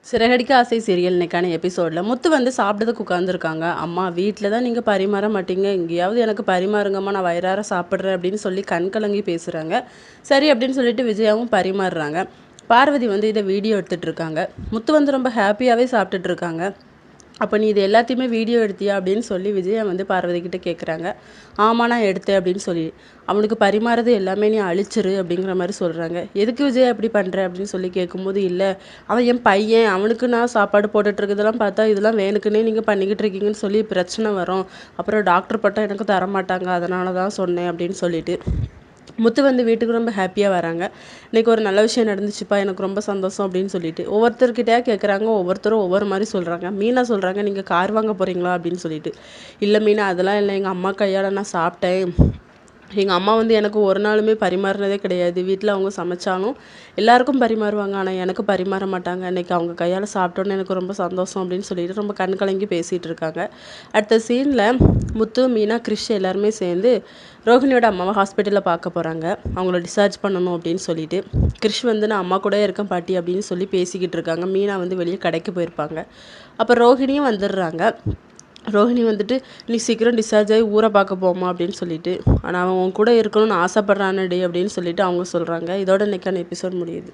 சிறகடிக்க ஆசை சீரியல் இன்னைக்கான எபிசோடில் முத்து வந்து சாப்பிட்டதுக்கு உட்காந்துருக்காங்க. அம்மா வீட்டில் தான் நீங்கள் பரிமாற மாட்டீங்க, எங்கேயாவது எனக்கு பரிமாறுங்கம்மா, நான் வயிறார சாப்பிட்றேன் அப்படின்னு சொல்லி கண் கலங்கி பேசுகிறாங்க. சரி அப்படின்னு சொல்லிட்டு விஜயாவும் பரிமாறுறாங்க. பார்வதி வந்து இதை வீடியோ எடுத்துகிட்டு இருக்காங்க. முத்து வந்து ரொம்ப ஹாப்பியாகவே சாப்பிட்டுட்டு இருக்காங்க. அப்போ நீ இது எல்லாத்தையுமே வீடியோ எடுத்தியா அப்படின்னு சொல்லி விஜயா வந்து பார்வதி கிட்ட கேட்குறாங்க. ஆமாம் நான் எடுத்தேன் அப்படின்னு சொல்லி, அவனுக்கு பரிமாறது எல்லாமே நீ அழிச்சிரு அப்படிங்கிற மாதிரி சொல்கிறாங்க. எதுக்கு விஜயா இப்படி பண்ணுற அப்படின்னு சொல்லி கேட்கும்போது, இல்லை அவன் என் பையன், அவனுக்கு நான் சாப்பாடு போட்டுட்ருக்கதெல்லாம் பார்த்தா இதெல்லாம் வேணுக்குன்னே நீங்கள் பண்ணிக்கிட்டு இருக்கீங்கன்னு சொல்லி பிரச்சனை வரும், அப்புறம் டாக்டர் பட்டம் எனக்கு தரமாட்டாங்க, அதனால தான் சொன்னேன் அப்படின்னு சொல்லிட்டு முத்து வந்து வீட்டுக்கு ரொம்ப ஹாப்பியாக வராங்க. இன்றைக்கி ஒரு நல்ல விஷயம் நடந்துச்சுப்பா, எனக்கு ரொம்ப சந்தோஷம் அப்படின்னு சொல்லிட்டு ஒவ்வொருத்தர்கிட்டயா கேட்குறாங்க. ஒவ்வொருத்தரும் ஒவ்வொரு மாதிரி சொல்கிறாங்க. மீனா சொல்கிறாங்க, நீங்கள் கார் வாங்க போகிறீங்களா அப்படின்னு சொல்லிட்டு. இல்லை மீனா, அதெல்லாம் இல்லை, எங்கள் அம்மா கையால் நான் சாப்பிட்டேன். எங்கள் அம்மா வந்து எனக்கு ஒரு நாளுமே பரிமாறினதே கிடையாது. வீட்டில் அவங்க சமைச்சாலும் எல்லாருக்கும் பரிமாறுவாங்க, ஆனால் எனக்கு பரிமாற மாட்டாங்க. இன்றைக்கி அவங்க கையால் சாப்பிட்டோன்னு எனக்கு ரொம்ப சந்தோஷம் அப்படின்னு சொல்லிட்டு ரொம்ப கண் கலங்கி பேசிகிட்டு இருக்காங்க. அடுத்த சீனில் முத்து, மீனா, கிறிஷ் எல்லாருமே சேர்ந்து ரோஹிணியோட அம்மாவை ஹாஸ்பிட்டலில் பார்க்க போகிறாங்க. அவங்கள டிஸ்சார்ஜ் பண்ணணும் அப்படின்னு சொல்லிட்டு. கிறிஷ் வந்து நான் அம்மா கூட இருக்கேன் பாட்டி அப்படின்னு சொல்லி பேசிக்கிட்டு இருக்காங்க. மீனா வந்து வெளியே கடைக்கு போயிருப்பாங்க. அப்போ ரோஹிணியும் வந்துடுறாங்க. ரோஹிணி வந்துட்டு, நீ சீக்கிரம் டிஸ்சார்ஜ் ஆகி ஊரை பார்க்க போமா அப்படின்னு சொல்லிட்டு, ஆனால் அவன் உன் கூட இருக்கணும்னு ஆசைப்பட்றானடி அப்படின்னு சொல்லிட்டு அவங்க சொல்கிறாங்க. இதோட இன்னைக்கான எபிசோட் முடியுது.